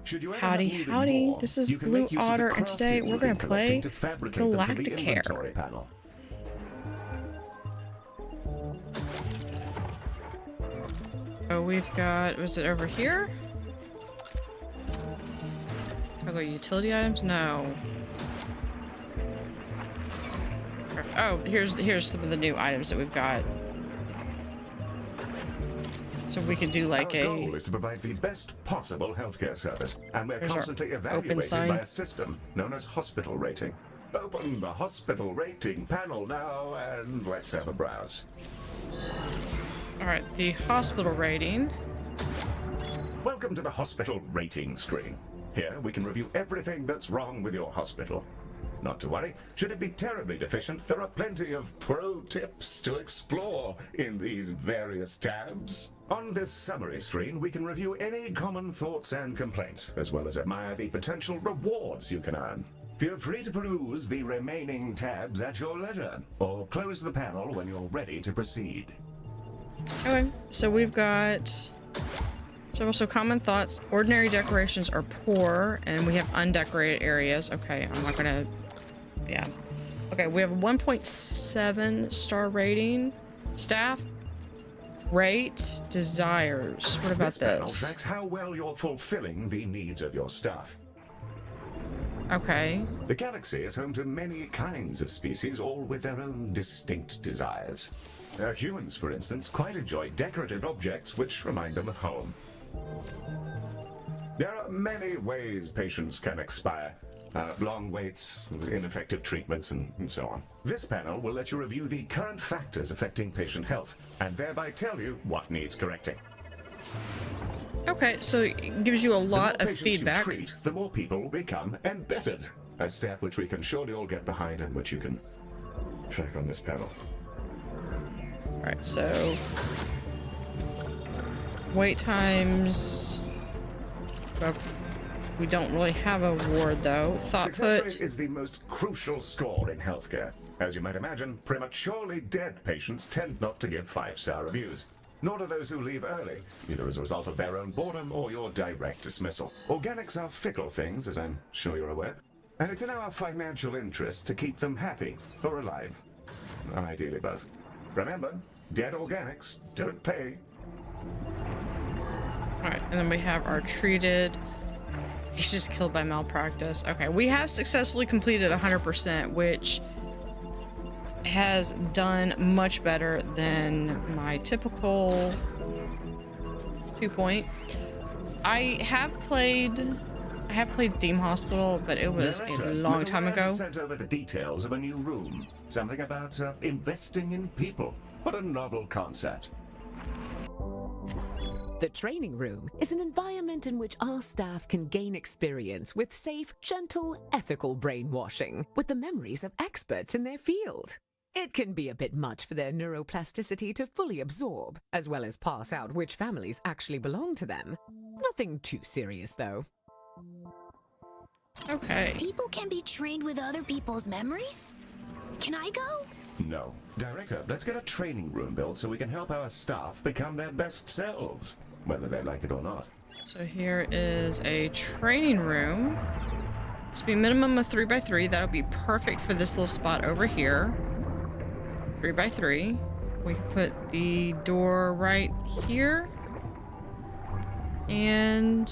Howdy Howdy, this is Blue Otter, and today we're going to play Galacticare. Oh, we've got, was it over here? Oh, utility items? No. Oh, here's some of the new items that we've got. So we can do like Our goal is to provide the best possible healthcare service, and we're constantly evaluated by a system known as hospital rating. Open the hospital rating panel now, and let's have a browse. Alright, the hospital rating. Welcome to the hospital rating screen. Here we can review everything that's wrong with your hospital. Not to worry, should it be terribly deficient, there are plenty of pro tips to explore in these various tabs. On this summary screen, we can review any common thoughts and complaints, as well as admire the potential rewards you can earn. Feel free to peruse the remaining tabs at your leisure, or close the panel when you're ready to proceed. Okay, so we've got so common thoughts. Ordinary decorations are poor, and we have undecorated areas. Okay, I'm not gonna... Yeah. Okay, we have a 1.7 star rating. Staff rate desires. What about this? Panel this? tracks how well you're fulfilling the needs of your staff. Okay. The galaxy is home to many kinds of species, all with their own distinct desires. Humans, for instance, quite enjoy decorative objects which remind them of home. There are many ways patients can expire. Long waits, ineffective treatments, and so on. This panel will let you review the current factors affecting patient health, and thereby tell you what needs correcting. Okay, so it gives you a lot of feedback. The more patients you treat, the more people will become embittered. A step which we can surely all get behind and which you can track on this panel. Alright, so... wait times... Well, we don't really have a ward, though. Success rate is the most crucial score in healthcare. As you might imagine, prematurely dead patients tend not to give 5-star reviews. Nor do those who leave early, either as a result of their own boredom or your direct dismissal. Organics are fickle things, as I'm sure you're aware, and it's in our financial interest to keep them happy or alive. Ideally both. Remember, dead organics don't pay. Alright, and then we have our treated... He's just killed by malpractice. Okay, we have successfully completed 100%, which has done much better than my typical 2-point. I have played Theme Hospital, but it was a long time ago. Sent over the details of a new room. Something about investing in people. What a novel concept. The training room is an environment in which our staff can gain experience with safe, gentle, ethical brainwashing with the memories of experts in their field. It can be a bit much for their neuroplasticity to fully absorb, as well as pass out which families actually belong to them. Nothing too serious, though. Okay. People can be trained with other people's memories? Can I go? No. Director, let's get a training room built so we can help our staff become their best selves, whether they like it or not. So here is a training room. It's be a minimum of 3x3. That'll be perfect for this little spot over here. 3x3. We can put the door right here. And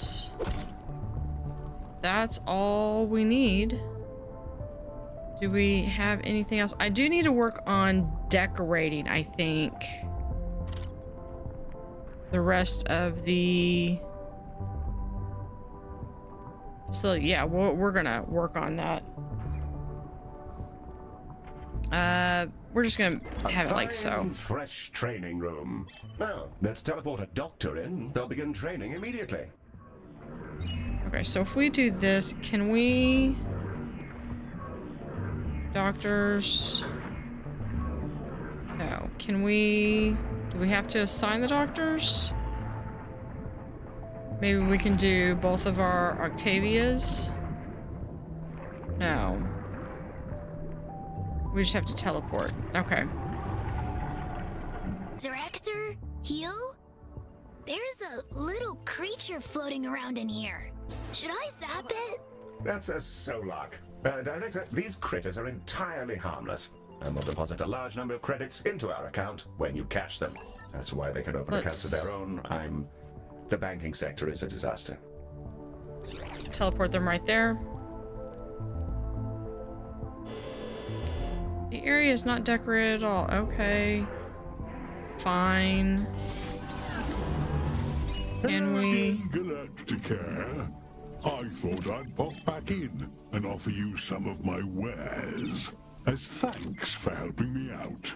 that's all we need. Do we have anything else? I do need to work on decorating, I think. The rest of the facility. Yeah, we're gonna work on that. We're just gonna have it like so. Fresh training room. Now, let's teleport a doctor in. They'll begin training immediately. Okay, so if we do this, can we... Doctors... No. Can we... Do we have to assign the doctors? Maybe we can do both of our Octavias? No. We just have to teleport. Okay. Director? Heal? There's a little creature floating around in here. Should I zap it? That's a Solok. Director, these critters are entirely harmless, and will deposit a large number of credits into our account when you cache them. That's why they can open accounts of their own. The banking sector is a disaster. Teleport them right there. The area is not decorated at all. Okay. Fine. Can we... Galacticare. I thought I'd pop back in and offer you some of my wares as thanks for helping me out.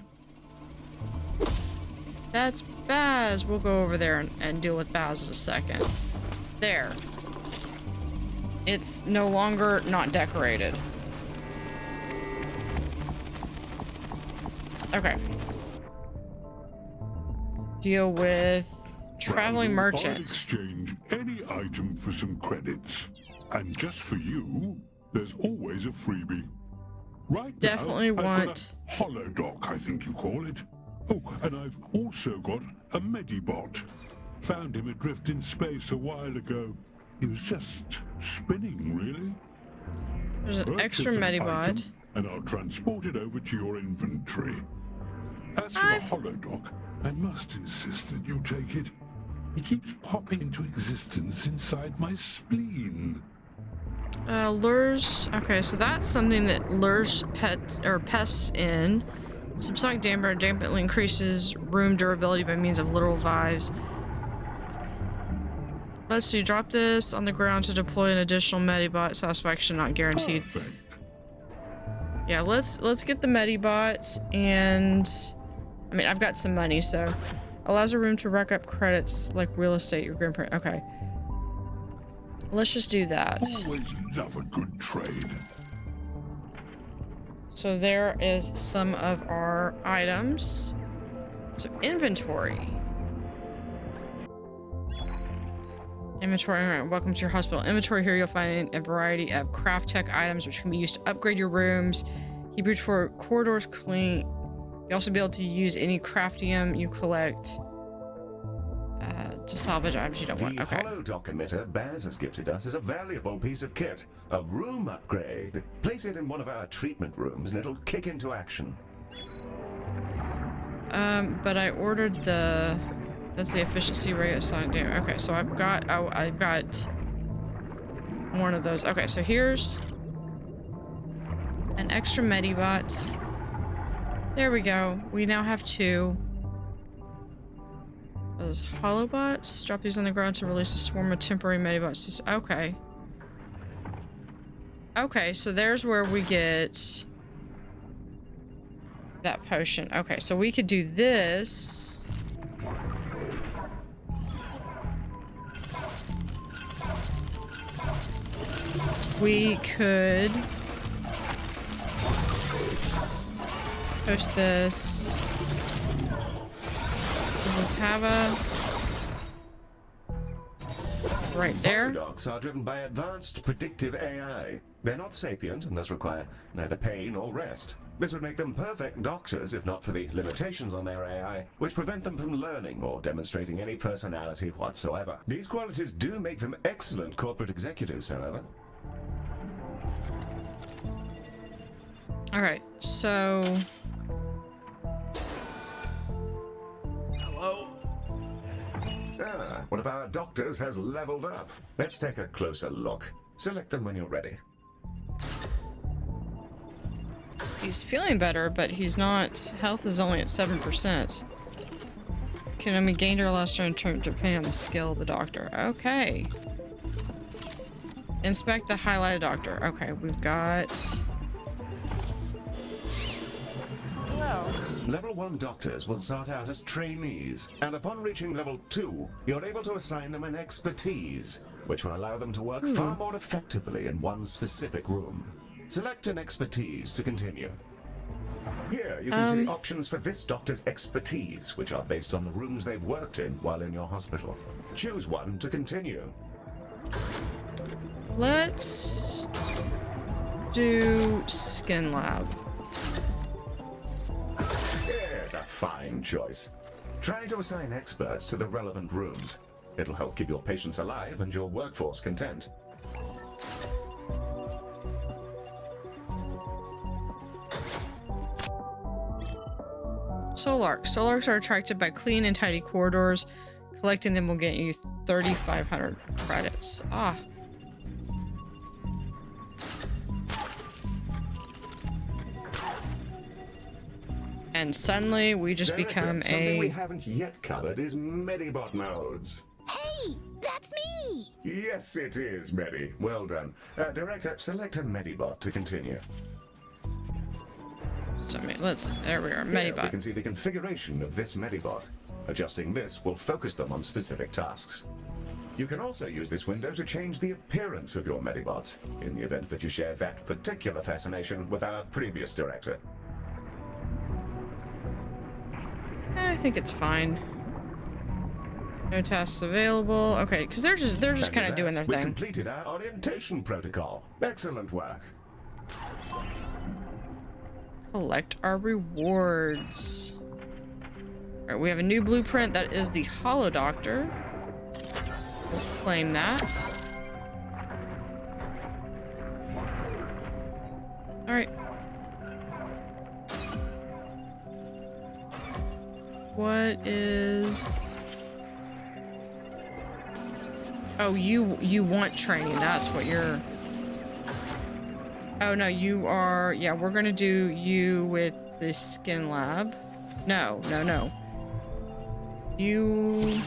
That's Baz. We'll go over there and deal with Baz in a second. There. It's no longer not decorated. Okay. Deal with traveling I'll merchant. exchange any item for some credits. And just for you, there's always a freebie. Right Definitely now, want... I've got a holodoc, I think you call it. Oh, and I've also got a medibot. Found him adrift in space a while ago. He was just spinning, really. There's an Purchase extra an medibot. item, and I'll transport it over to your inventory. As for the holodoc, I must insist that you take it. He keeps popping into existence inside my spleen. Lures. Okay, so that's something that lures pests in. Subsonic damper damply increases room durability by means of literal vibes. Let's see. Drop this on the ground to deploy an additional medibot. Satisfaction not guaranteed. Perfect. Yeah, let's get the medibots, and I mean I've got some money, so allows a room to rack up credits like real estate. Your grandparent. Okay. Let's just do that. Always love a good trade. So there is some of our items. So inventory. Inventory, all right, welcome to your hospital. Inventory, here you'll find a variety of craft tech items which can be used to upgrade your rooms, keep your corridors clean. You'll also be able to use any craftium you collect to salvage items you don't want. Okay. The holodoc emitter Baz has gifted us is a valuable piece of kit. A room upgrade. Place it in one of our treatment rooms and it'll kick into action. But I ordered the... That's the efficiency rate sonic damage. Okay, so I've got one of those. Okay, so here's an extra medibot. There we go. We now have 2. Those holobots. Drop these on the ground to release a swarm of temporary medibots. Okay. Okay, so there's where we get that potion. Okay, so we could do this. We could post this. Does this have a... Right there? Holodocs are driven by advanced predictive AI. They're not sapient and thus require neither pain nor rest. This would make them perfect doctors if not for the limitations on their AI, which prevent them from learning or demonstrating any personality whatsoever. These qualities do make them excellent corporate executives, however. Alright, so... Hello? Ah, one of our doctors has leveled up. Let's take a closer look. Select them when you're ready. He's feeling better, but he's not... Health is only at 7%. Can be gained or lost during turn depending on the skill of the doctor. Okay. Inspect the highlighted doctor. Okay, we've got... Level 1 doctors will start out as trainees, and upon reaching level 2, you're able to assign them an expertise, which will allow them to work far more effectively in one specific room. Select an expertise to continue. Here, you can see the options for this doctor's expertise, which are based on the rooms they've worked in while in your hospital. Choose one to continue. Let's do Skin Lab. There's a fine choice. Try to assign experts to the relevant rooms. It'll help keep your patients alive and your workforce content. Solarks. Solarks are attracted by clean and tidy corridors. Collecting them will get you 3,500 credits. Ah. And suddenly we just become something we a... haven't yet covered is Medibot modes. Hey, that's me! Yes, it is, Medi. Well done. Director, select a Medibot to continue. So, let's... There we are. Here, we Medibot. can see the configuration of this Medibot. Adjusting this will focus them on specific tasks. You can also use this window to change the appearance of your Medibots, in the event that you share that particular fascination with our previous director. I think it's fine. No tasks available. Okay, because they're just kind of doing their We thing. completed our orientation protocol. Excellent work. Collect our rewards. All right, we have a new blueprint. That is the Hollow Doctor. We'll claim that. All right. What is... Oh, you want training. That's what you're... Oh, no, you are... Yeah, we're gonna do you with the skin lab. No. You...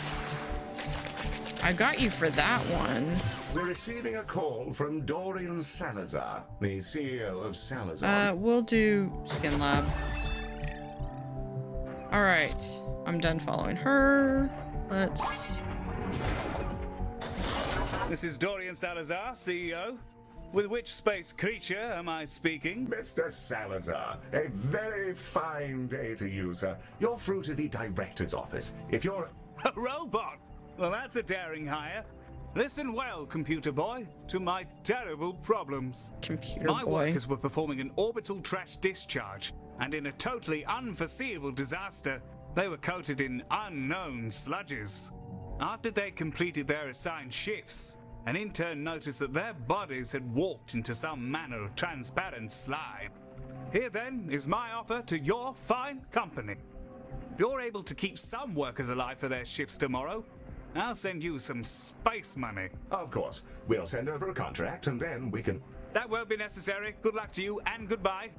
I got you for that one. We're receiving a call from Dorian Salazar, the CEO of Salazar. We'll do skin lab. Alright. I'm done following her. Let's... This is Dorian Salazar, CEO. With which space creature am I speaking? Mr. Salazar, a very fine day to you, sir. You're through to the director's office. If you're... A robot? Well, that's a daring hire. Listen well, computer boy, to my terrible problems. Computer My boy. workers were performing an orbital trash discharge, and in a totally unforeseeable disaster, they were coated in unknown sludges. After they completed their assigned shifts, an intern noticed that their bodies had warped into some manner of transparent slime. Here then is my offer to your fine company. If you're able to keep some workers alive for their shifts tomorrow, I'll send you some space money. Of course. We'll send over a contract and then we can... That won't be necessary. Good luck to you and goodbye.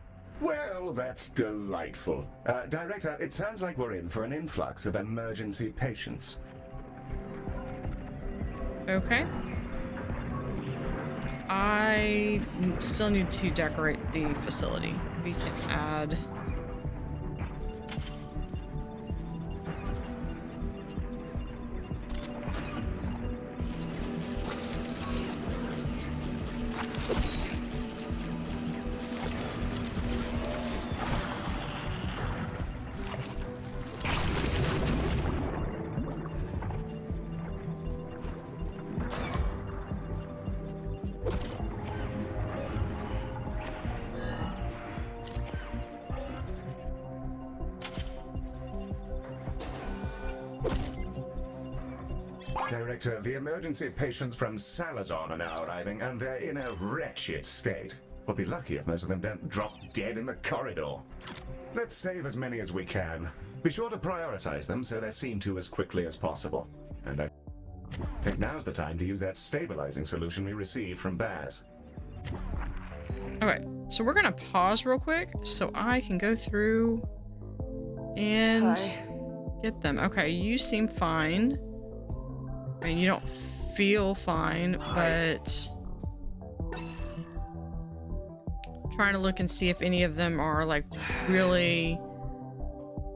Well, that's delightful. Director, it sounds like we're in for an influx of emergency patients. Okay. I still need to decorate the facility. We can add... Director, the emergency patients from Salazar are now arriving, and they're in a wretched state. We'll be lucky if most of them don't drop dead in the corridor. Let's save as many as we can. Be sure to prioritize them so they're seen to as quickly as possible. And I think now's the time to use that stabilizing solution we received from Baz. Okay, so we're gonna pause real quick so I can go through and get them. Okay, you seem fine. I mean, you don't feel fine, but trying to look and see if any of them are like really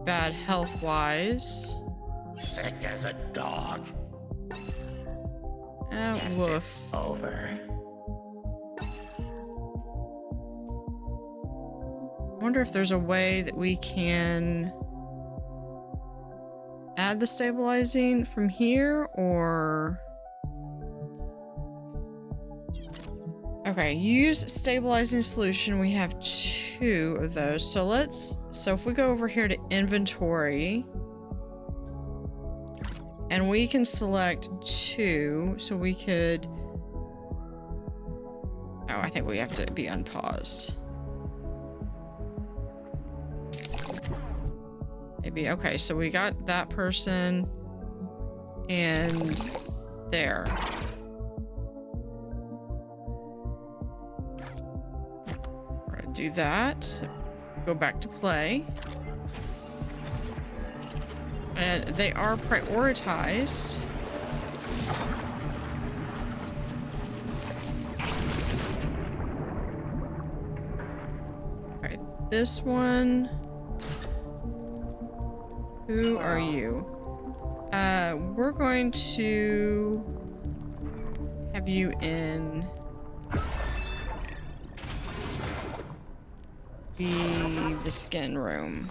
bad health-wise. Sick as a dog. Woof. It's over. I wonder if there's a way that we can add the stabilizing from here, or... Okay, use stabilizing solution. We have 2 of those. So if we go over here to inventory, and we can select 2, so we could... Oh, I think we have to be unpaused. Maybe. Okay, so we got that person and there. We're gonna do that. Go back to play. And they are prioritized. Alright, this one. Who are you? We're going to have you in the skin room.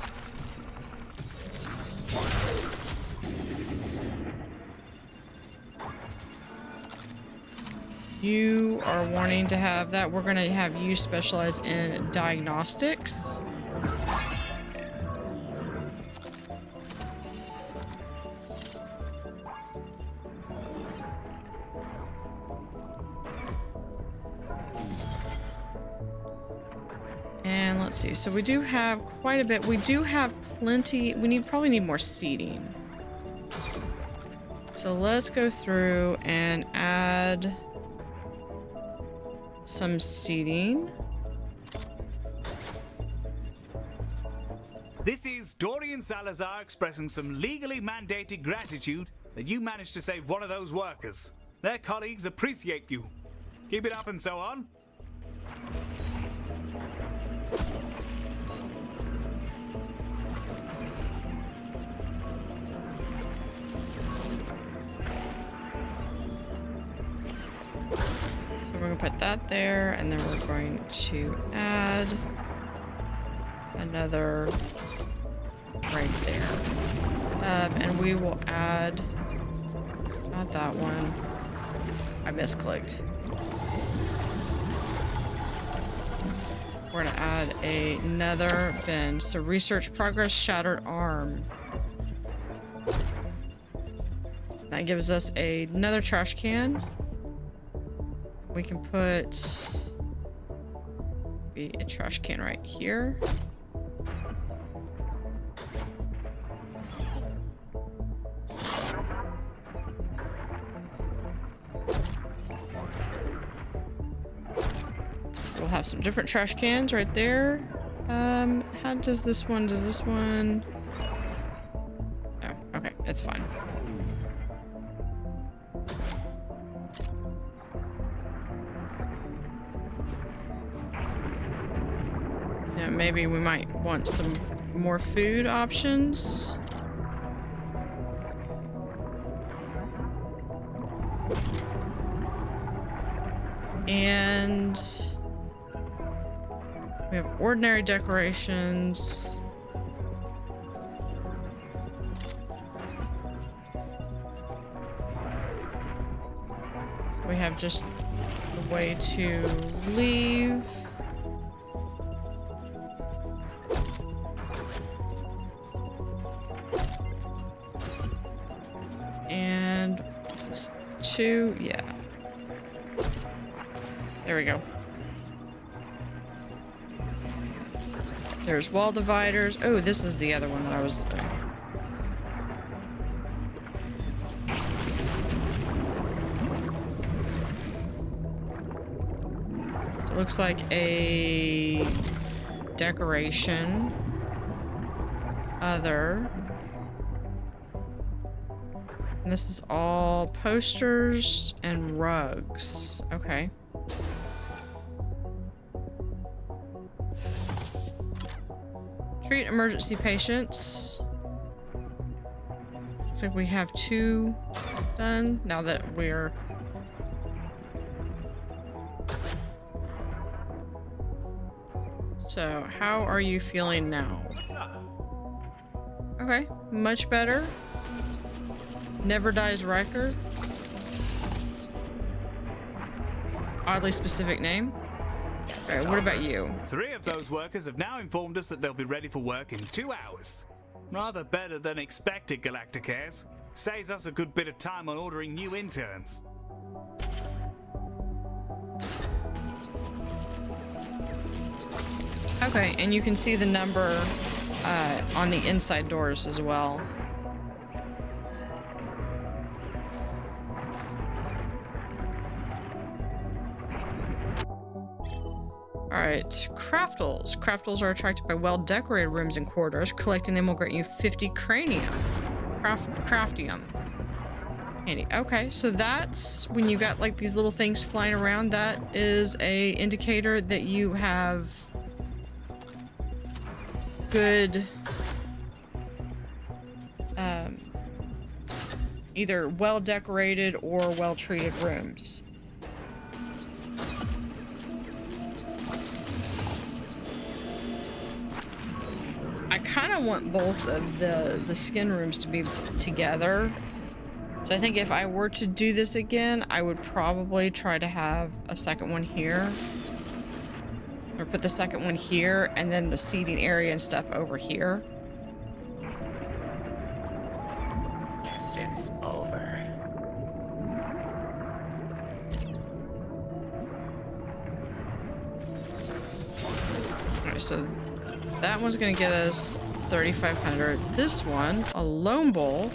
You are wanting to have that. We're going to have you specialize in diagnostics. And let's see. So we do have quite a bit. We do have plenty. We probably need more seating. So let's go through and add some seating. This is Dorian Salazar expressing some legally mandated gratitude that you managed to save one of those workers. Their colleagues appreciate you. Keep it up and so on. So we're going to put that there, and then we're going to add another right there. And we will add, not that one. I misclicked. We're going to add another bin. So research progress, shattered arm. That gives us another trash can. We can put a trash can right here. We'll have some different trash cans right there. How does this one, oh, okay, it's fine. Yeah, maybe we might want some more food options. And we have ordinary decorations. So we have just a way to leave. And this is 2, yeah. There we go. There's wall dividers. Oh, this is the other one that I was... So it looks like a decoration. Other. And this is all posters and rugs. Okay. Treat emergency patients. Looks like we have 2 done now that we're... So, how are you feeling now? Okay, much better. Never dies Riker. Oddly specific name. Alright, what about you? 3 of those workers have now informed us that they'll be ready for work in 2 hours. Rather better than expected, Galacticares. Saves us a good bit of time on ordering new interns. Okay, and you can see the number on the inside doors as well. Alright, craftals. Craftals are attracted by well-decorated rooms and corridors. Collecting them will grant you 50 cranium. Craftium. Handy. Okay, so that's when you got like these little things flying around. That is a indicator that you have good either well-decorated or well-treated rooms. I kind of want both of the skin rooms to be together. So I think if I were to do this again, I would probably try to have a second one here. Or put the second one here and then the seating area and stuff over here. Yes, it's over. Alright, so that one's gonna get us 3,500. This one, a lone bowl,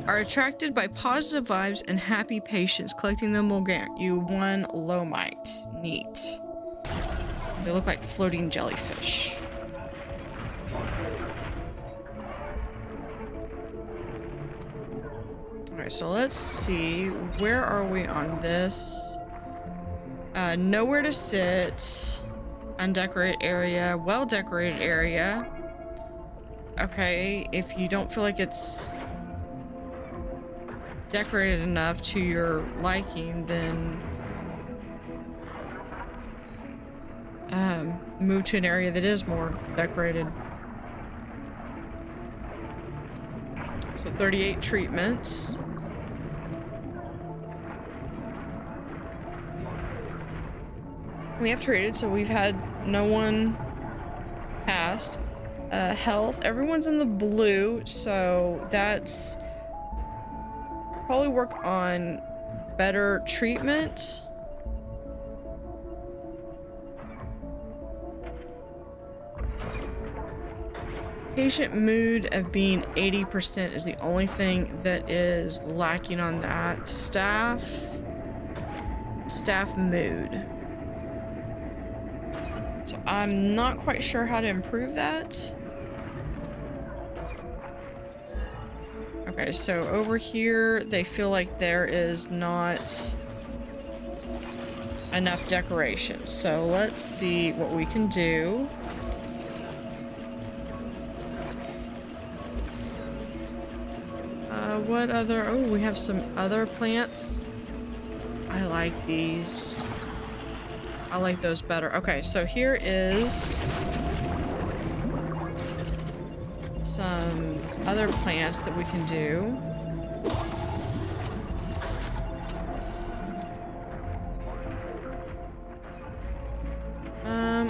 are attracted by positive vibes and happy patients. Collecting them will grant you 1 lomite. Neat. They look like floating jellyfish. Alright, so let's see. Where are we on this? Nowhere to sit. Undecorated area. Well-decorated area. Okay, if you don't feel like it's decorated enough to your liking, then move to an area that is more decorated. So 38 treatments. We have traded, so we've had no one passed. Health, everyone's in the blue, so that's probably work on better treatment. Patient mood of being 80% is the only thing that is lacking on that. Staff mood. So I'm not quite sure how to improve that. Okay, so over here, they feel like there is not enough decoration. So let's see what we can do. What other... Oh, we have some other plants. I like these. I like those better. Okay, so here is some other plants that we can do.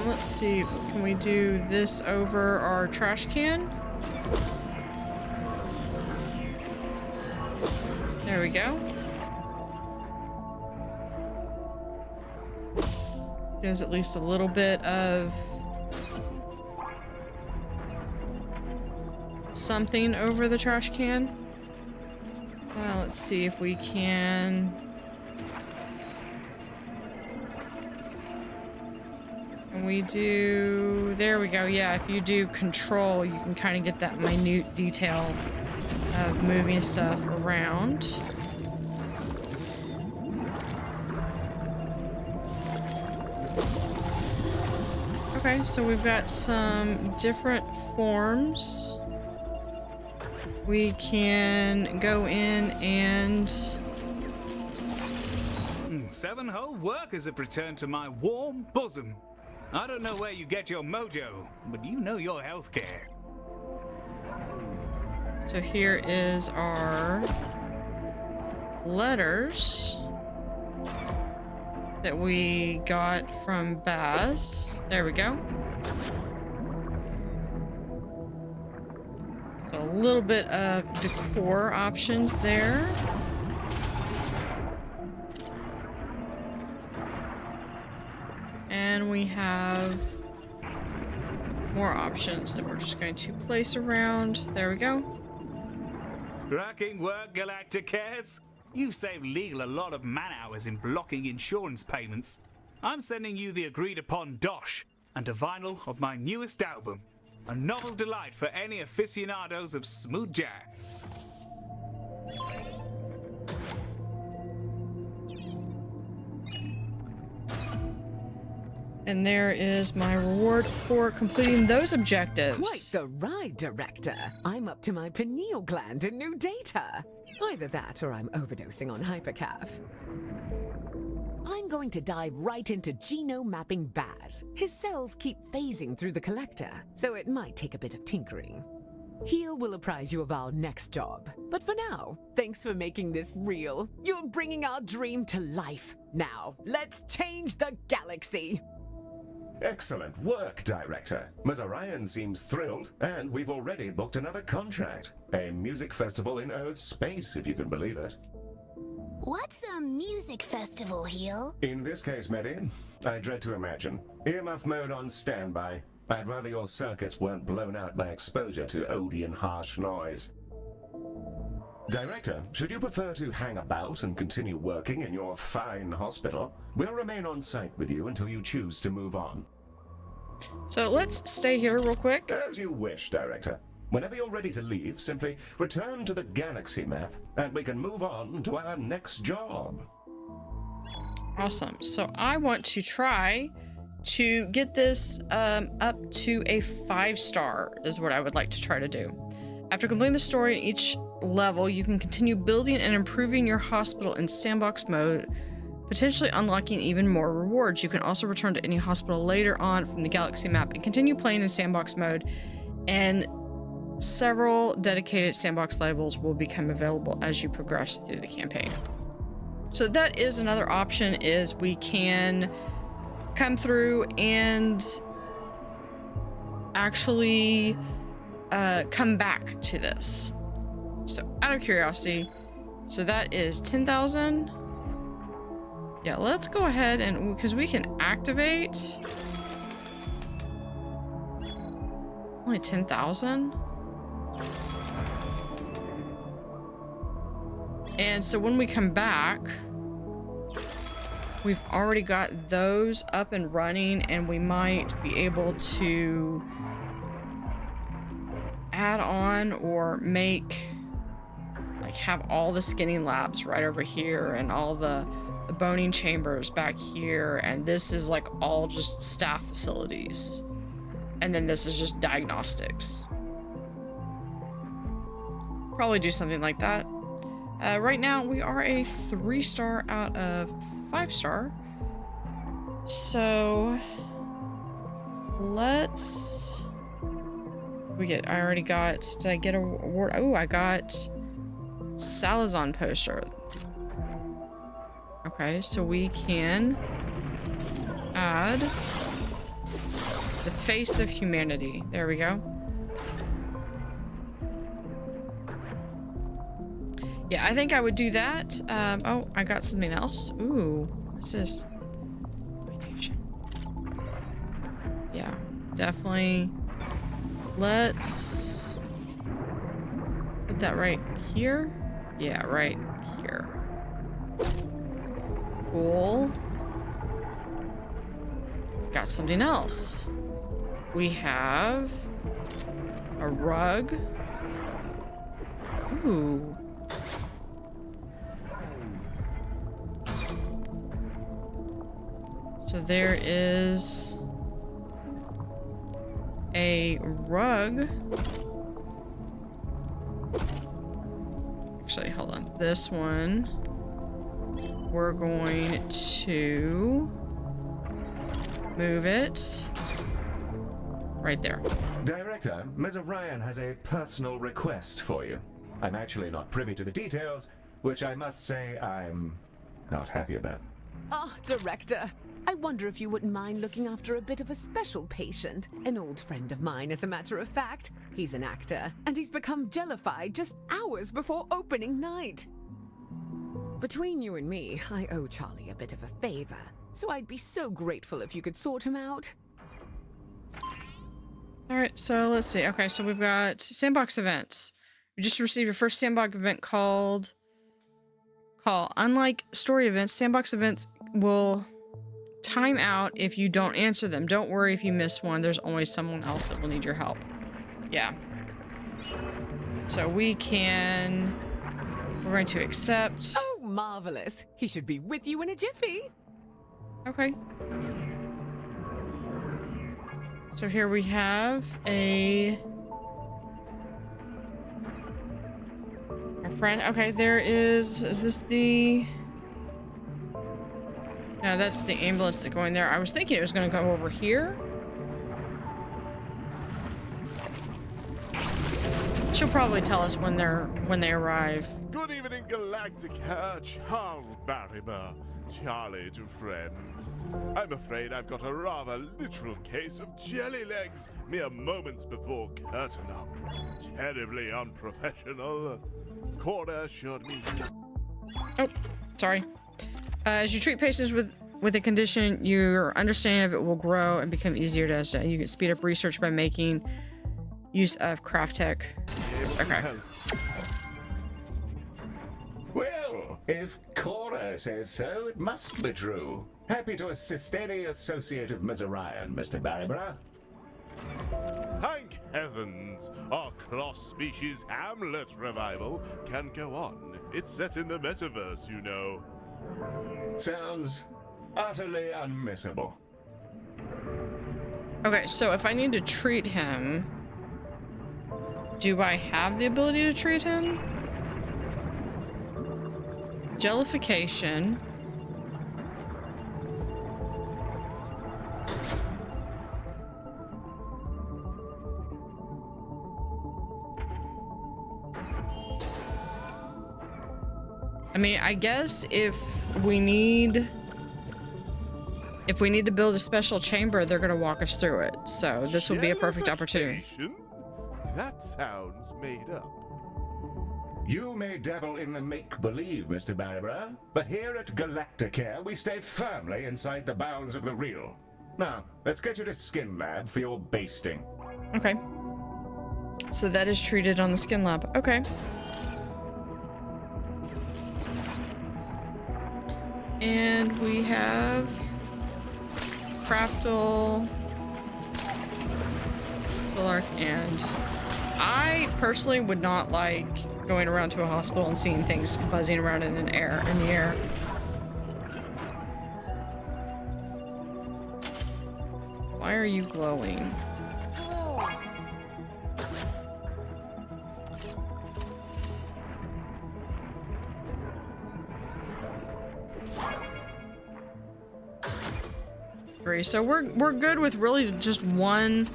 Let's see. Can we do this over our trash can? There we go. Gives at least a little bit of something over the trash can. Let's see if we can. Can we do... There we go. Yeah, if you do control, you can kind of get that minute detail of moving stuff around. Okay, so we've got some different forms. We can go in and... 7 whole workers have returned to my warm bosom. I don't know where you get your mojo, but you know your healthcare. So here is our letters that we got from Bass. There we go. So a little bit of decor options there. And we have more options that we're just going to place around. There we go. Cracking work, Galacticares. You've saved Legal a lot of man-hours in blocking insurance payments. I'm sending you the agreed-upon dosh and a vinyl of my newest album. A novel delight for any aficionados of smooth jazz. And there is my reward for completing those objectives. Quite the ride, Director. I'm up to my pineal gland in new data. Either that or I'm overdosing on hypercaf. I'm going to dive right into genome mapping Baz. His cells keep phasing through the collector, so it might take a bit of tinkering. Heel will apprise you of our next job. But for now, thanks for making this real. You're bringing our dream to life. Now, let's change the galaxy. Excellent work, Director. Ms. Orion seems thrilled, and we've already booked another contract. A music festival in Earth space, if you can believe it. What's a music festival, Heel? In this case, Medi, I dread to imagine. Earmuff mode on standby. I'd rather your circuits weren't blown out by exposure to Odeon harsh noise. Director, should you prefer to hang about and continue working in your fine hospital, we'll remain on site with you until you choose to move on. So let's stay here real quick. As you wish, Director. Whenever you're ready to leave, simply return to the galaxy map, and we can move on to our next job. Awesome. So I want to try to get this up to a 5-star is what I would like to try to do. After completing the story in each level, you can continue building and improving your hospital in sandbox mode, potentially unlocking even more rewards. You can also return to any hospital later on from the galaxy map and continue playing in sandbox mode, and several dedicated sandbox levels will become available as you progress through the campaign. So that is another option, is we can come through and actually come back to this. So out of curiosity, so that is 10,000. Yeah, let's go ahead and, because we can activate only 10,000. And so when we come back, we've already got those up and running, and we might be able to add on or make, like, have all the skinning labs right over here and all the boning chambers back here, and this is like all just staff facilities, and then this is just diagnostics. Probably do something like that. Right now we are a 3-star out of 5-star, so let's I already got, did I get a award? Oh, I got Salazon poster. Okay, so we can add the face of humanity. There we go. Yeah, I think I would do that. Oh, I got something else. Ooh, what's this? Yeah, definitely. Let's put that right here. Yeah, right here. Cool. Got something else. We have a rug. Ooh. So there is a rug. Actually, hold on. This one, we're going to move it right there. Director, Ms. Orion has a personal request for you. I'm actually not privy to the details, which I must say I'm not happy about. Ah, Director. I wonder if you wouldn't mind looking after a bit of a special patient. An old friend of mine, as a matter of fact. He's an actor, and he's become jellified just hours before opening night. Between you and me, I owe Charlie a bit of a favor, so I'd be so grateful if you could sort him out. All right, so let's see. Okay, so we've got sandbox events. We just received your first sandbox event call. Unlike story events, sandbox events will time out if you don't answer them. Don't worry if you miss one. There's always someone else that will need your help. Yeah. So we're going to accept. Oh, marvelous. He should be with you in a jiffy. Okay. So here we have our friend. Okay, there is this the... No, that's the ambulance that's going there. I was thinking it was going to go over here. She'll probably tell us when they arrive. Good evening, Galacticare. Charles Barrymore. Charlie to friends. I'm afraid I've got a rather literal case of jelly legs mere moments before curtain up. Terribly unprofessional. Cora assured me. Oh, sorry. As you treat patients with a condition, your understanding of it will grow and become easier to understand. You can speed up research by making use of craft tech. Okay. Well, if Cora says so, it must be true. Happy to assist any associate of Mizrayan, Mr. Barrymore. Thank heavens! Our cross-species Hamlet revival can go on. It's set in the metaverse, you know. Sounds utterly unmissable. Okay, so if I need to treat him, do I have the ability to treat him? Jellification. I mean, I guess if we need to build a special chamber, they're gonna walk us through it. So this will be a perfect opportunity. That sounds made up. You may dabble in the make-believe, Mr. Barrymore, but here at Galacticare, we stay firmly inside the bounds of the real. Now, let's get you to Skin Lab for your basting. Okay. So that is treated on the Skin Lab. Okay. And we have Craftal, Solark, and I personally would not like going around to a hospital and seeing things buzzing around in the air. Why are you glowing? So we're good with really just one.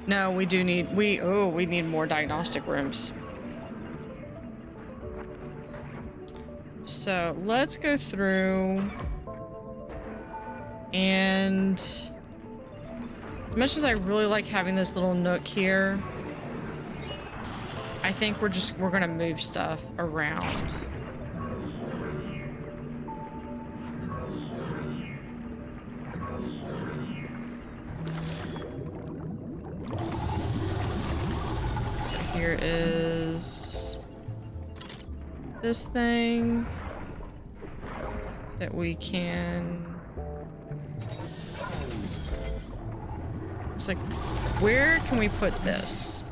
No, we do need we need more diagnostic rooms. So let's go through, and as much as I really like having this little nook here, I think we're gonna move stuff around. Here is this thing that we can... It's like, where can we put this?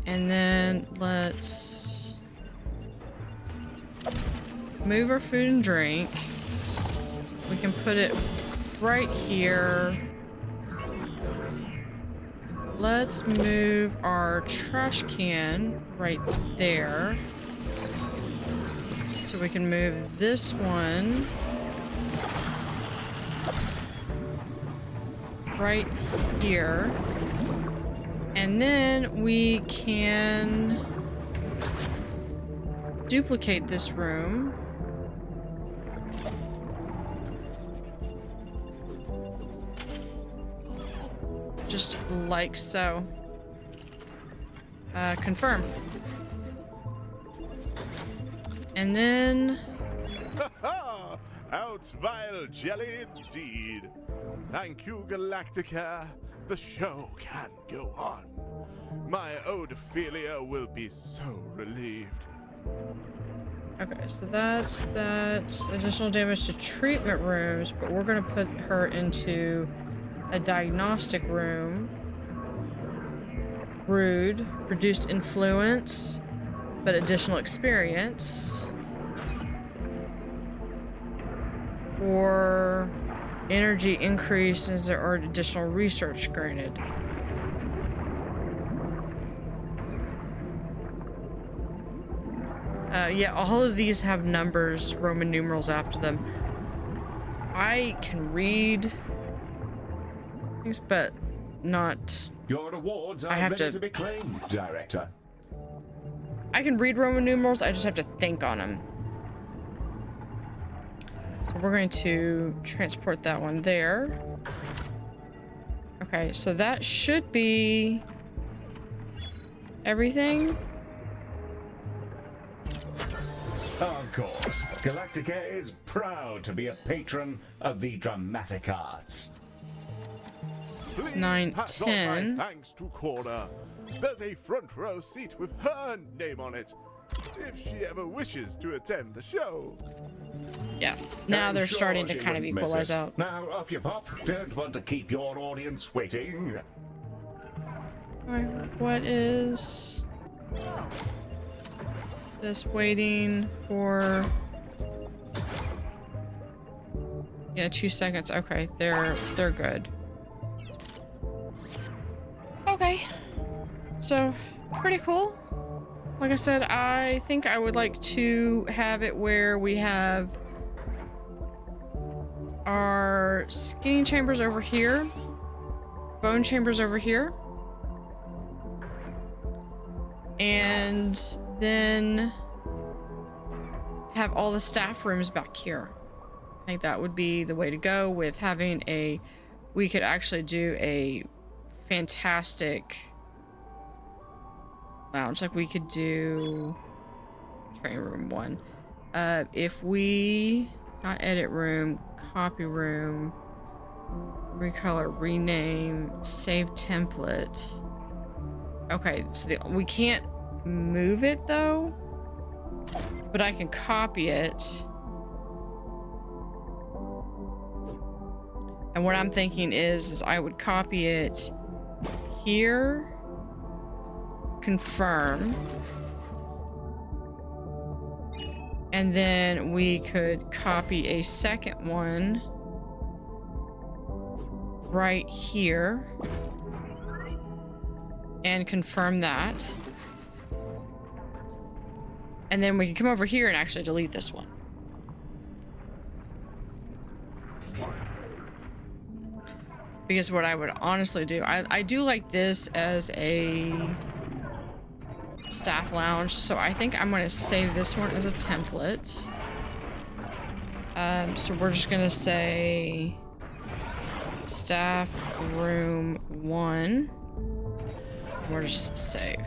And then let's move our food and drink. We can put it right here. Let's move our trash can right there. So we can move this one right here. And then we can duplicate this room. Just like so. Confirm. And then... Ha ha! Out vile jelly indeed. Thank you, Galacticare. The show can go on. My Ophelia will be so relieved. Okay, so that's that. Additional damage to treatment rooms, but we're gonna put her into a diagnostic room. Rude. Reduced influence, but additional experience. Or energy increases or additional research granted. Yeah, all of these have numbers, Roman numerals after them. I can read things, but not... Your rewards are I have ready to- to be claimed, Director. I can read Roman numerals, I just have to think on them. So we're going to transport that one there. Okay, so that should be everything. Of course, Galacticare is proud to be a patron of the dramatic arts. Please 9, pass 10. on my thanks to Cora. There's a front row seat with her name on it, if she ever wishes to attend the show. Yeah, now I'm they're sure starting to she kind of wouldn't miss equalize it. out. Now, off you pop. Don't want to keep your audience waiting. Alright, what is this waiting for? Yeah, 2 seconds. Okay, they're good. Okay. So, pretty cool. Like I said, I think I would like to have it where we have our skinny chambers over here, bone chambers over here, and then have all the staff rooms back here. I think that would be the way to go with having a... We could actually do a fantastic lounge, like we could do training room 1. If we... Not edit room, copy room, recolor, rename, save template. Okay, so we can't move it though, but I can copy it. And what I'm thinking is I would copy it here, confirm, and then we could copy a second one right here and confirm that. And then we can come over here and actually delete this one. Because what I would honestly do, I do like this as a staff lounge, so I think I'm going to save this one as a template. So we're just going to say staff room 1. We're just save.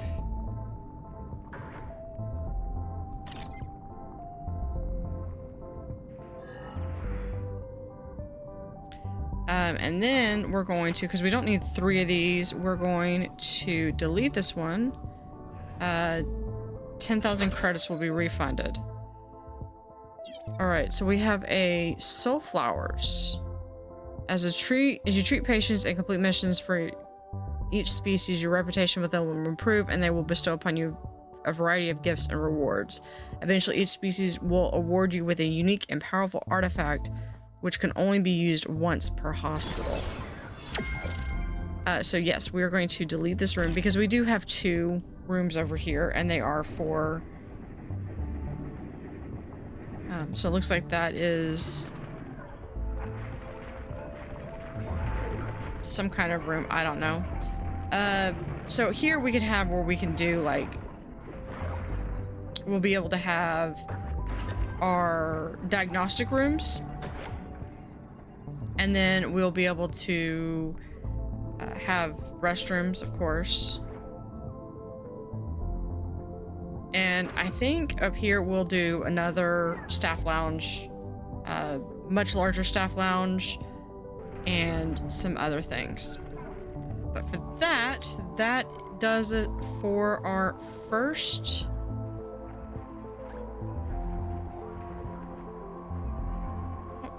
And then we're going to, because we don't need 3 of these, we're going to delete this one. 10,000 credits will be refunded. Alright, so we have a soul flowers. As you treat patients and complete missions for each species, your reputation with them will improve, and they will bestow upon you a variety of gifts and rewards. Eventually, each species will award you with a unique and powerful artifact, which can only be used once per hospital. So yes, we are going to delete this room because we do have 2 rooms over here, and they are for... so it looks like that is some kind of room. I don't know. So here we could have where we can do like... We'll be able to have our diagnostic rooms. And then we'll be able to have restrooms, of course. And I think up here we'll do another staff lounge, much larger staff lounge, and some other things. But for that does it for our first.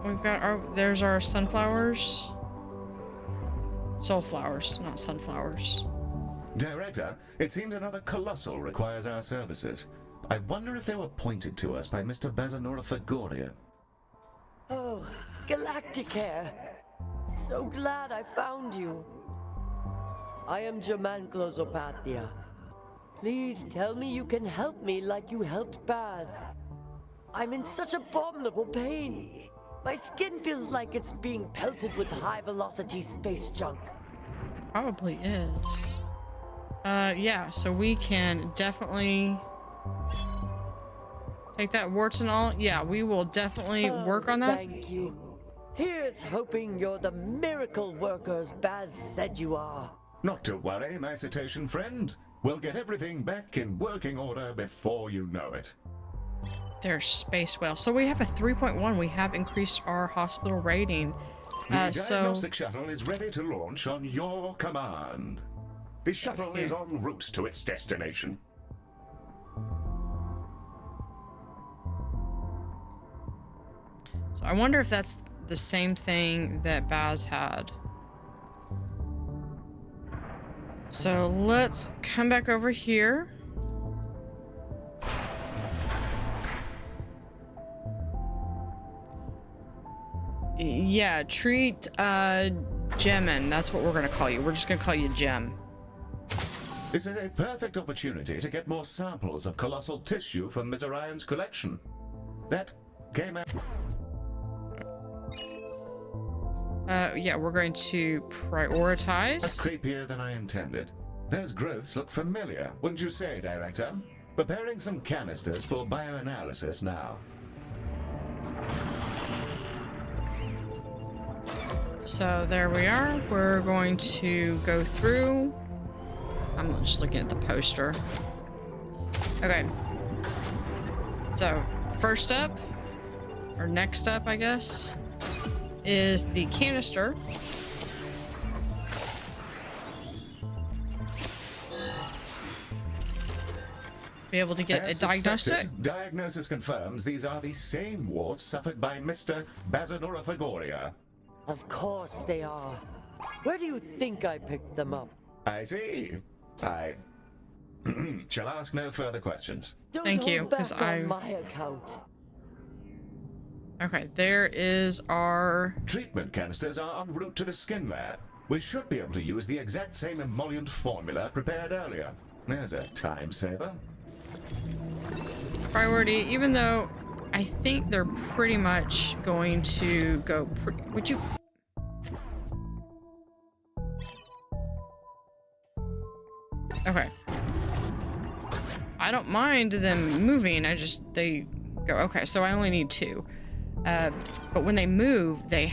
We've got there's our sunflowers. Soulflowers, not sunflowers. Director, it seems another colossal requires our services. I wonder if they were pointed to us by Mr. Bazanora Fagoria. Oh, Galacticare. So glad I found you. I am German Closopathia. Please tell me you can help me like you helped Baz. I'm in such abominable pain. My skin feels like it's being pelted with high-velocity space junk. Probably is. Yeah, so we can definitely take that warts and all. Yeah, we will definitely work on that. Thank you. Here's hoping you're the miracle workers Baz said you are. Not to worry, my cetacean friend. We'll get everything back in working order before you know it. There's space whale. So we have a 3.1. We have increased our hospital rating. The diagnostic shuttle is ready to launch on your command. The shuttle is en route to its destination. So I wonder if that's the same thing that Baz had. So let's come back over here. Yeah, treat Gemin. That's what we're gonna call you. We're just gonna call you Gem. This is a perfect opportunity to get more samples of colossal tissue from Mizrayan's collection. That came out. Yeah, we're going to prioritize. That's creepier than I intended. Those growths look familiar, wouldn't you say, Director? Preparing some canisters for bioanalysis now. So there we are. We're going to go through. I'm just looking at the poster. Okay. So first up, or next up, I guess, is the canister. Be able to get As a diagnostic. suspected, diagnosis confirms these are the same warts suffered by Mr. Bazanora Fagoria. Of course they are. Where do you think I picked them up? I see. I shall ask no further questions. Don't Thank you, hold 'cause back on my account. Okay, there is our. Treatment canisters are en route to the skin lab. We should be able to use the exact same emollient formula prepared earlier. There's a time saver. Priority, even though I think they're pretty much going to go. Would you? Okay. I don't mind them moving. They go. Okay, so I only need 2. But when they move, they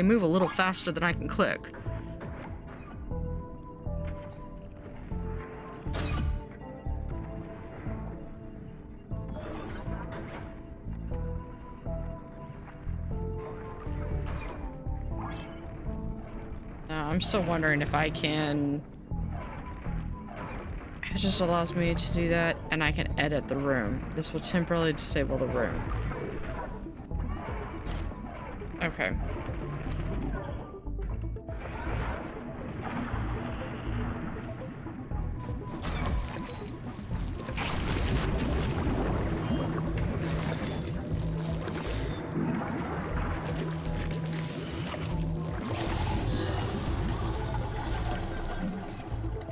move a little faster than I can click. I'm still wondering if I can. It just allows me to do that, and I can edit the room. This will temporarily disable the room. Okay.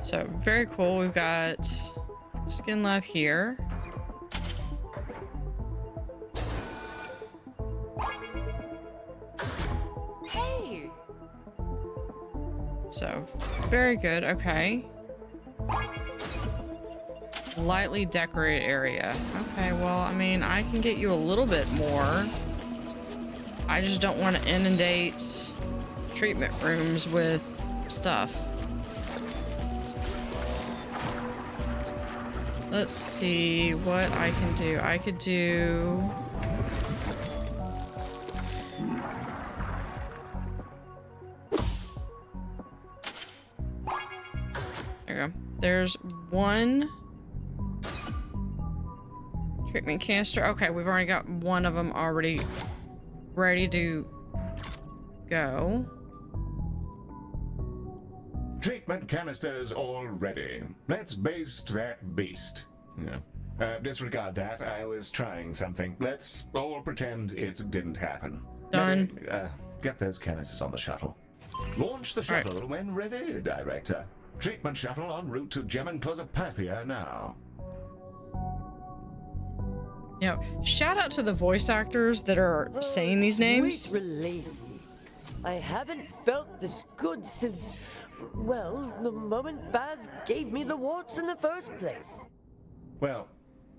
So, very cool. We've got Skin Lab here. Hey! So, very good. Okay. Lightly decorated area. Okay, well, I mean, I can get you a little bit more. I just don't want to inundate treatment rooms with stuff. Let's see what I can do. I could do... There we go. There's one treatment canister. Okay, we've already got one of them already ready to go. Treatment canisters all ready. Let's baste that beast. Yeah. Disregard that. I was trying something. Let's all pretend it didn't happen. Done. Get those canisters on the shuttle. Launch the shuttle when ready, Director. Treatment shuttle en route to Closopathia now. Yeah. Shout out to the voice actors that are saying these names. Sweet relief. I haven't felt this good since, well, the moment Baz gave me the warts in the first place. Well,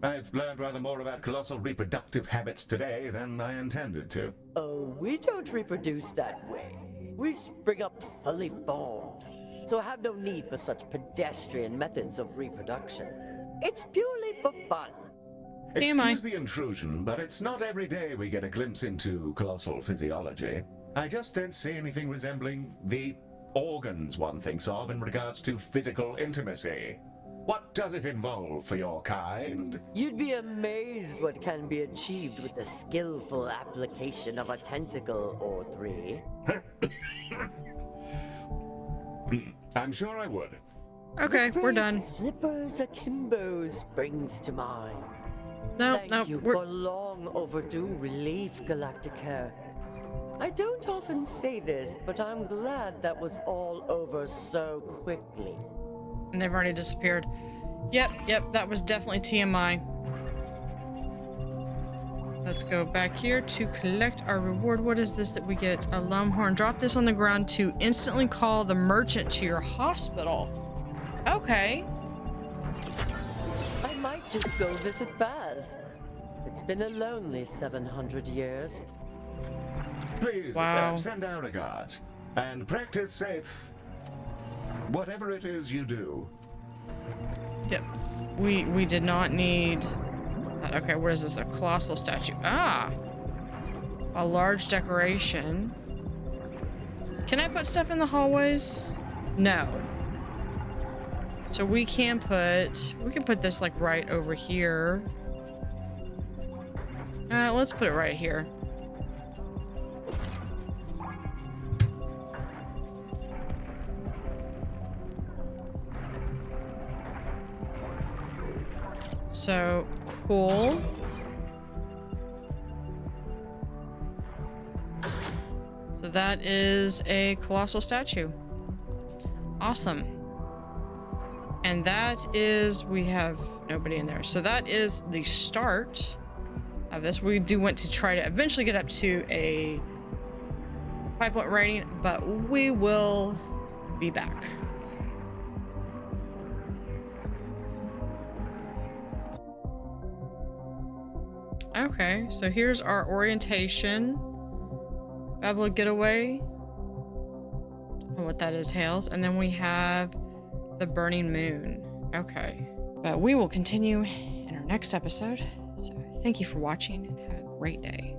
I've learned rather more about colossal reproductive habits today than I intended to. Oh, we don't reproduce that way. We spring up fully formed, so have no need for such pedestrian methods of reproduction. It's purely for fun. Excuse the intrusion, but it's not every day we get a glimpse into colossal physiology. I just don't see anything resembling the organs one thinks of in regards to physical intimacy. What does it involve for your kind? You'd be amazed what can be achieved with the skillful application of a tentacle or three. I'm sure I would. Okay, we're done. Flippers akimbo springs to mind. No, Thank you for long overdue relief, Galacticare. I don't often say this, but I'm glad that was all over so quickly. And they've already disappeared. Yep, that was definitely TMI. Let's go back here to collect our reward. What is this that we get? A lumhorn. Drop this on the ground to instantly call the merchant to your hospital. Okay. I might just go visit Baz. It's been a lonely 700 years. Please, send our regards. And practice safe. Whatever it is you do. Yep. We did not need... Okay, what is this? A colossal statue. Ah! A large decoration. Can I put stuff in the hallways? No. So we can put this like right over here. Let's put it right here. So cool. So that is a colossal statue. Awesome. And that is, we have nobody in there. So that is the start of this. We do want to try to eventually get up to a 5-point rating, but we will be back. Okay, so here's our orientation. Babylon Getaway. Don't know what that is, Hales. And then we have the Burning Moon. Okay. But we will continue in our next episode. So thank you for watching and have a great day.